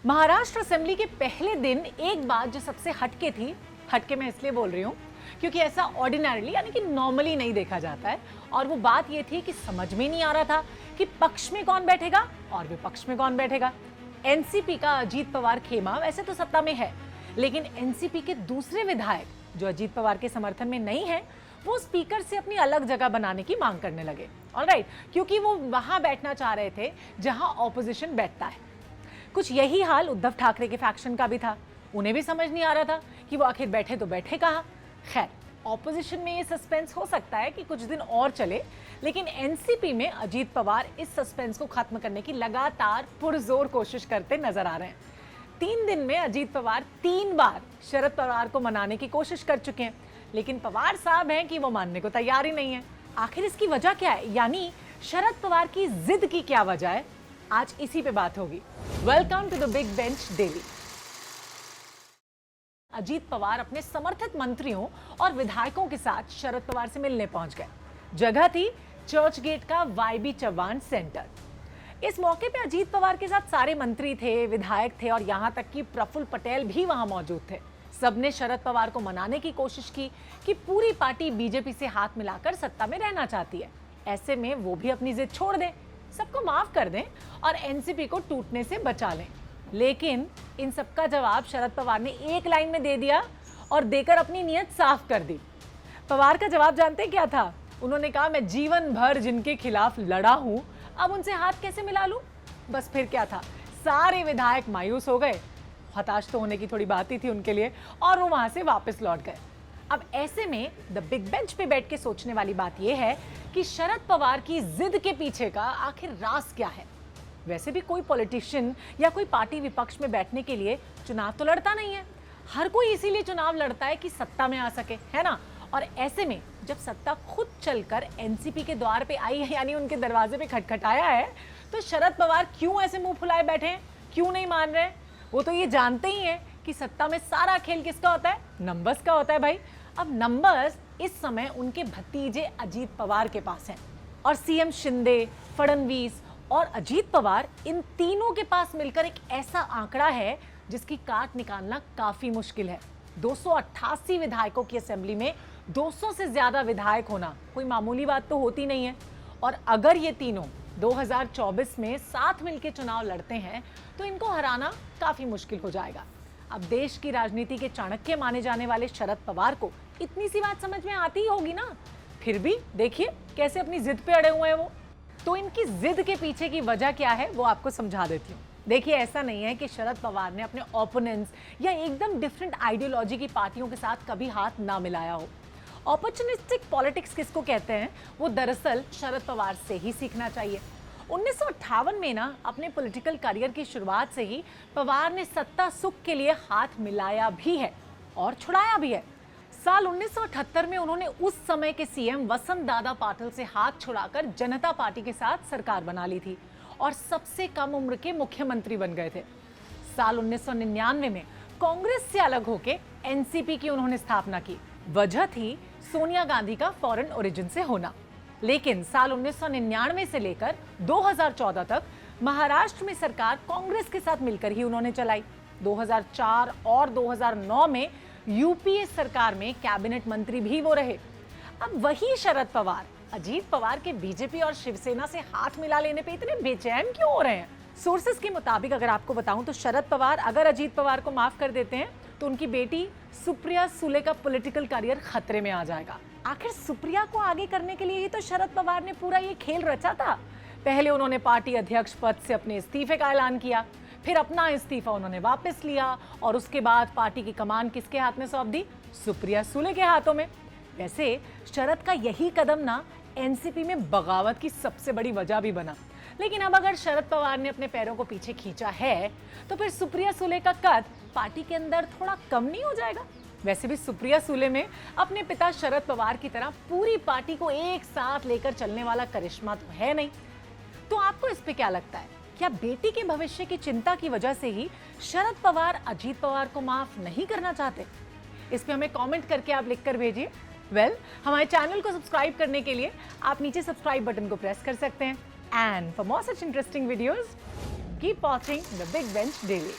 Maharashtra assembly के पहले दिन एक बात जो सबसे हटके थी, हटके मैं इसलिए बोल रही हूँ क्योंकि ऐसा ऑर्डिनरली यानी कि नॉर्मली नहीं देखा जाता है, और वो बात ये थी कि समझ में नहीं आ रहा था कि पक्ष में कौन बैठेगा और विपक्ष में कौन बैठेगा। एनसीपी का अजीत पवार खेमा वैसे तो सत्ता में है, लेकिन एनसीपी के दूसरे विधायक जो अजीत पवार के समर्थन में नहीं है, वो स्पीकर से अपनी अलग जगह बनाने की मांग करने लगे। ऑलराइट, क्योंकि वो वहां बैठना चाह रहे थे जहां ऑपोजिशन बैठता है। कुछ यही हाल उद्धव ठाकरे के फैक्शन का भी था। उन्हें भी समझ नहीं आ रहा था कि वो आखिर बैठे तो बैठे कहाँ। खैर, ऑपोजिशन में ये सस्पेंस हो सकता है कि कुछ दिन और चले, लेकिन एनसीपी में अजीत पवार इस सस्पेंस को खत्म करने की लगातार पुरजोर कोशिश करते नजर आ रहे हैं। 3 दिन में अजीत पवार 3 बार शरद पवार को मनाने की कोशिश कर चुके हैं, लेकिन पवार साहब हैं कि वो मानने को तैयार ही नहीं है। आखिर इसकी वजह क्या है, यानी शरद पवार की जिद की क्या वजह है? आज इसी पे बात होगी। Welcome to the big bench daily. Ajit Pawar अपने समर्थित मंत्रियों और विधायकों के साथ शरद पवार से मिलने पहुंच गए। जगह थी चर्च गेट का वाईबी चव्हाण सेंटर। इस मौके पे अजीत पवार के साथ सारे मंत्री थे, विधायक थे और यहां तक कि प्रफुल्ल पटेल भी वहां मौजूद थे। सबने शरद पवार को मनाने की कोशिश की कि पूरी पार्टी बीजेपी से हाथ मिलाकर सत्ता में रहना चाहती है, ऐसे में वो भी अपनी जिद छोड़ दें, सबको माफ कर दें और एनसीपी को टूटने से बचा लें। लेकिन इन सबका जवाब शरद पवार ने एक लाइन में दे दिया और देकर अपनी नीयत साफ कर दी। पवार का जवाब जानते क्या था? उन्होंने कहा, मैं जीवन भर जिनके खिलाफ लड़ा हूं, अब उनसे हाथ कैसे मिला लूं? बस फिर क्या था, सारे विधायक मायूस हो गए। हताश तो होने की थोड़ी बात ही थी उनके लिए, और वो वहां से वापस लौट गए। अब ऐसे में द बिग बेंच पे बैठ के सोचने वाली बात यह है कि शरद पवार की जिद के पीछे का आखिर राज क्या है। वैसे भी कोई पॉलिटिशियन या कोई पार्टी विपक्ष में बैठने के लिए चुनाव तो लड़ता नहीं है। हर कोई इसीलिए चुनाव लड़ता है कि सत्ता में आ सके, है ना? और ऐसे में जब सत्ता खुद चलकर एनसीपी के द्वार पे आई है, यानी उनके दरवाजे पे खटखटाया है, तो शरद पवार क्यों ऐसे मुंह फुलाए बैठे हैं? क्यों नहीं मान रहे? वो तो ये जानते ही हैं कि सत्ता में सारा खेल किसका होता है? नंबर्स का होता है भाई। अब नंबर्स इस समय उनके भतीजे अजीत पवार के पास हैं, और सीएम शिंदे, फडणवीस और अजीत पवार, इन तीनों के पास मिलकर एक ऐसा आंकड़ा है जिसकी काट निकालना काफी मुश्किल है। 288 विधायकों की असेंबली में 200 से ज्यादा विधायक होना कोई मामूली बात तो होती नहीं है। और अगर ये तीनों 2024 में साथ मिलकर चुनाव लड़ते हैं तो इनको हराना काफी मुश्किल हो जाएगा। अब देश की राजनीति के चाणक्य माने जाने वाले शरद पवार को इतनी सी बात समझ में आती ही होगी ना, फिर भी देखिए कैसे अपनी जिद पे अड़े हुए हैं वो। तो इनकी जिद के पीछे की वजह क्या है वो आपको समझा देती हूँ। देखिए, ऐसा नहीं है कि शरद पवार ने अपने ओपोनेंट्स या एकदम डिफरेंट आइडियोलॉजी की पार्टियों के साथ कभी हाथ ना मिलाया हो। ऑपर्चुनिस्टिक पॉलिटिक्स किसको कहते हैं, वो दरअसल शरद पवार से ही सीखना चाहिए। 1958 में ना अपने पॉलिटिकल करियर की शुरुआत से ही पवार ने सत्ता सुख के लिए हाथ मिलाया भी है और छुड़ाया भी है। साल 1978 में उन्होंने उस समय के सीएम वसंत दादा पाटिल से हाथ छुड़ाकर जनता पार्टी के साथ सरकार बना ली थी और सबसे कम उम्र के मुख्यमंत्री बन गए थे। साल 1999 में कांग्रेस से अलग होकर एनसीपी की उन्होंने स्थापना की। वजह थी सोनिया गांधी का फॉरेन ओरिजिन से होना। लेकिन साल 1999 से लेकर 2014 तक महाराष्ट्र में सरकार कांग्रेस के साथ मिलकर ही उन्होंने चलाई। 2004 और 2009 में यूपीए सरकार में कैबिनेट मंत्री भी वो रहे। अब वही शरद पवार अजीत पवार के बीजेपी और शिवसेना से हाथ मिला लेने पे इतने बेचैन क्यों हो रहे हैं? सोर्सेस के मुताबिक अगर आपको बताऊं तो शरद पवार अगर अजीत पवार को माफ कर देते हैं तो उनकी बेटी सुप्रिया सुले का पॉलिटिकल करियर खतरे में आ जाएगा। आखिर सुप्रिया को आगे करने के लिए ही तो शरद पवार ने पूरा ये खेल रचा था। पहले उन्होंने पार्टी अध्यक्ष पद से अपने इस्तीफे का ऐलान किया, फिर अपना इस्तीफा उन्होंने वापस लिया और उसके बाद पार्टी की कमान किसके हाथ में सौंप दी? सुप्रिया सुले के हाथों में। वैसे शरद का यही कदम ना एनसीपी में बगावत की सबसे बड़ी वजह भी बना। लेकिन अब अगर शरद पवार ने अपने पैरों को पीछे खींचा है तो फिर सुप्रिया सुले का कद पार्टी के अंदर थोड़ा कम नहीं हो जाएगा? वैसे भी सुप्रिया सुले में अपने पिता शरद पवार की तरह पूरी पार्टी को एक साथ लेकर चलने वाला करिश्मा तो है नहीं। तो आपको इस पे क्या लगता है? क्या बेटी के भविष्य की चिंता की वजह से ही शरद पवार अजीत पवार को माफ नहीं करना चाहते? इस पे हमें कमेंट करके आप लिखकर भेजिए। हमारे चैनल को सब्सक्राइब करने के लिए आप नीचे सब्सक्राइब बटन को प्रेस कर सकते हैं। And for more such interesting videos keep watching the big bench daily.